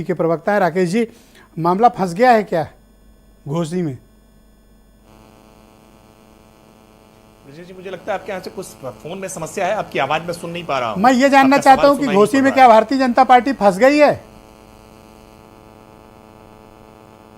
के प्रवक्ता है राकेश जी, मामला फंस गया है क्या घोषणी में? जी, मुझे लगता है आपके यहाँ से कुछ फोन में समस्या है, आपकी आवाज में सुन नहीं पा रहा हूँ। मैं ये जानना चाहता हूँ कि घोषणी में क्या भारतीय जनता पार्टी फंस गई है?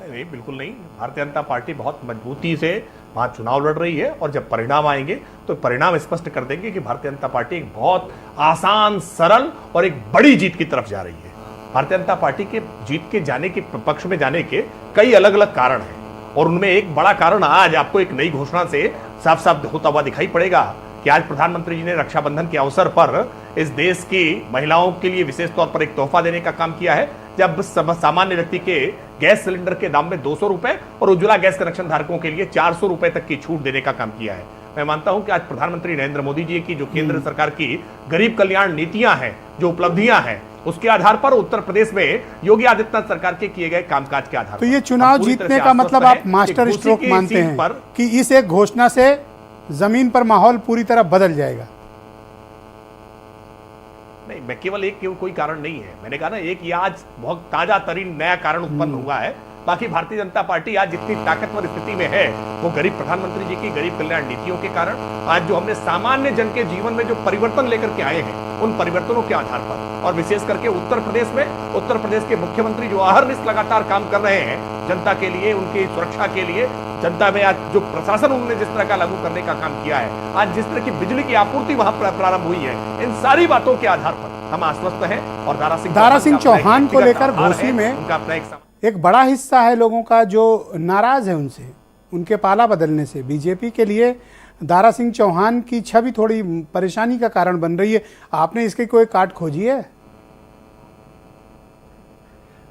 नहीं, बिल्कुल नहीं। भारतीय जनता पार्टी बहुत मजबूती से वहां चुनाव लड़ रही है और जब परिणाम आएंगे तो परिणाम स्पष्ट कर देंगे कि भारतीय जनता पार्टी एक बहुत आसान, सरल और एक बड़ी जीत की तरफ जा रही है। भारतीय जनता पार्टी के जीत के जाने के पक्ष में जाने के कई अलग अलग कारण हैं और उनमें एक बड़ा कारण आज आपको एक नई घोषणा से साफ साफ होता हुआ दिखाई पड़ेगा कि आज प्रधानमंत्री जी ने रक्षाबंधन के अवसर पर इस देश की महिलाओं के लिए विशेष तौर पर एक तोहफा देने का काम किया है। जब सामान्य व्यक्ति के गैस सिलेंडर के दाम में 200 रुपए और उज्ज्वला गैस कनेक्शन धारकों के लिए 400 रुपए तक की छूट देने का काम किया है। मैं मानता हूं कि आज प्रधानमंत्री नरेंद्र मोदी जी की जो केंद्र सरकार की गरीब कल्याण नीतियां हैं, जो उपलब्धियां हैं, उसके आधार पर उत्तर प्रदेश में योगी आदित्यनाथ सरकार के किए गए कामकाज के आधार पर तो ये चुनाव जीतने का मतलब आप मास्टर स्ट्रोक मानते हैं कि इस एक घोषणा से जमीन पर माहौल पूरी तरह बदल जाएगा? नहीं, मैं केवल एक कोई कारण नहीं है, मैंने कहा ना, एक ये आज बहुत ताजा तरीन नया कारण उत्पन्न हुआ है। बाकी भारतीय जनता पार्टी आज जितनी ताकतवर स्थिति में है वो गरीब प्रधानमंत्री जी की गरीब कल्याण नीतियों के कारण, आज जो हमने सामान्य जन के जीवन में जो परिवर्तन लेकर के आए हैं उन परिवर्तनों के आधार पर, और विशेष करके उत्तर प्रदेश के मुख्यमंत्री जो अहर्निश लगातार काम कर रहे हैं जनता के लिए, उनकी सुरक्षा के लिए, जनता में आज जो प्रशासन उन्होंने जिस तरह का लागू करने का काम किया है, आज जिस तरह की बिजली की आपूर्ति वहां प्रारंभ हुई है, इन सारी बातों के आधार पर हम आश्वस्त हैं। और दारा सिंह चौहान को लेकर घोषणी में उनका अपना एक बड़ा हिस्सा है लोगों का जो नाराज है उनसे, उनके पाला बदलने से। बीजेपी के लिए दारा सिंह चौहान की छवि थोड़ी परेशानी का कारण बन रही है। आपने इसकी कोई काट खोजी है?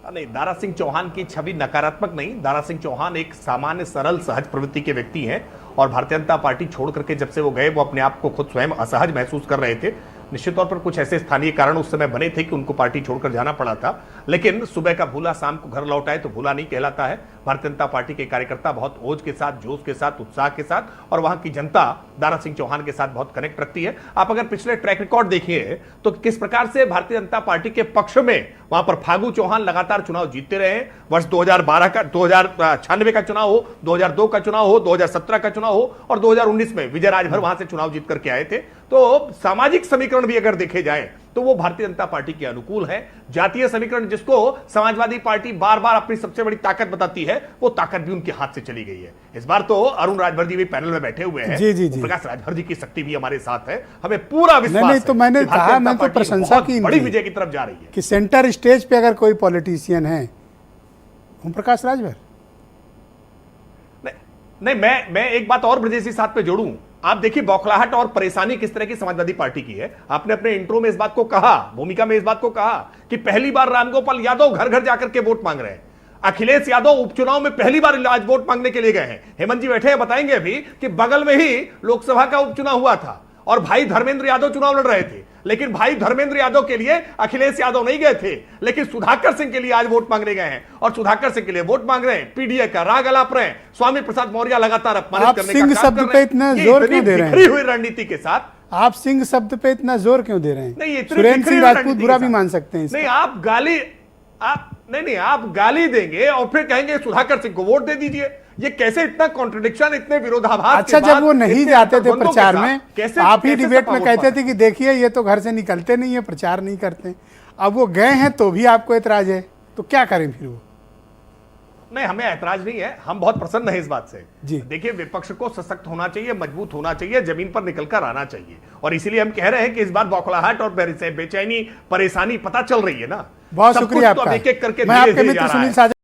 नहीं, दारा सिंह चौहान की छवि नकारात्मक नहीं। दारा सिंह चौहान एक सामान्य, सरल, सहज प्रवृत्ति के व्यक्ति हैं और भारतीय जनता पार्टी छोड़ करके जब से वो गए वो अपने आप को खुद स्वयं असहज महसूस कर रहे थे। निश्चित तौर पर कुछ ऐसे स्थानीय कारण उस समय बने थे कि उनको पार्टी छोड़कर जाना पड़ा था, लेकिन सुबह का भूला शाम को घर लौट आए तो भूला नहीं कहलाता है। भारतीय जनता पार्टी के कार्यकर्ता बहुत ओज के साथ, जोश के साथ, उत्साह के साथ, और वहां की जनता दारा सिंह चौहान के साथ बहुत कनेक्ट रखती है। आप अगर पिछले ट्रैक रिकॉर्ड देखिए तो किस प्रकार से भारतीय जनता पार्टी के पक्ष में वहां पर फागू चौहान लगातार चुनाव जीतते रहे हैं। वर्ष 2012 का, 2096 का चुनाव हो, 2002 का चुनाव हो, 2017 का चुनाव हो और 2019 में विजय राजभर वहां से चुनाव जीत करके आए थे। तो सामाजिक समीकरण भी अगर देखे जाए तो वो भारतीय जनता पार्टी के अनुकूल है। जातीय समीकरण जिसको समाजवादी पार्टी बार बार अपनी सबसे बड़ी ताकत बताती है, वो ताकत भी उनके हाथ से चली गई है। इस बार तो अरुण राजभर जी भी पैनल में बैठे हुए हैं। जी। प्रकाश राजभर जी की शक्ति भी हमारे साथ है। हमें पूरा विश्वास नहीं, तो मैंने कहा, मैं तो प्रशंसा की बड़ी विजय की तरफ जा रही है कि सेंटर स्टेज पे अगर कोई पॉलिटिशियन है, ओम प्रकाश राजभर। नहीं, मैं एक बात और ब्रजेश जी साथ पे जोड़ूं। आप देखिए बौखलाहट और परेशानी किस तरह की समाजवादी पार्टी की है। आपने अपने इंट्रो में इस बात को कहा, भूमिका में इस बात को कहा कि पहली बार रामगोपाल यादव घर घर जाकर के वोट मांग रहे हैं। अखिलेश यादव उपचुनाव में पहली बार आज वोट मांगने के लिए गए हैं। हेमंत जी बैठे हैं, बताएंगे अभी कि बगल में ही लोकसभा का उपचुनाव हुआ था और भाई धर्मेंद्र यादव चुनाव लड़ रहे थे, लेकिन भाई धर्मेंद्र यादव के लिए अखिलेश यादव नहीं गए थे, लेकिन सुधाकर सिंह के लिए आज वोट मांगने गए हैं और सुधाकर सिंह के लिए वोट मांग रहे हैं। पीडीए का राग अलाप रहे हैं। स्वामी प्रसाद मौर्य लगातार अपमानित करने का काम शब्द कर पे रहे हैं। इतना जोर क्यों दे रहे हैं? हुई रणनीति के साथ आप सिंह शब्द पे इतना जोर क्यों दे रहे हैं? नहीं, सुरेंद्र सिंह राजपूत बुरा भी मान सकते हैं। नहीं, आप गाली देंगे और फिर कहेंगे सुधाकर सिंह को वोट दे दीजिए। ये कैसे इतना कॉन्ट्रडिक्शन, इतने विरोधाभास? अच्छा, जब वो नहीं जाते थे प्रचार में, आप ही डिबेट में कहते थे कि देखिए ये तो घर से निकलते नहीं है, प्रचार नहीं करते। अब वो गए हैं तो भी आपको ऐतराज है, तो क्या करें फिर? वो नहीं, हमें ऐतराज नहीं है, हम बहुत प्रसन्न हैं इस बात से जी। देखिए, विपक्ष को सशक्त होना चाहिए, मजबूत होना चाहिए, जमीन पर निकलकर आना चाहिए, और इसीलिए हम कह रहे हैं कि इस बार बौखलाहट और बेचैनी, परेशानी पता चल रही है ना। बहुत शुक्रिया आपका। एक एक करके मैं आपके मित्र सुनील साझा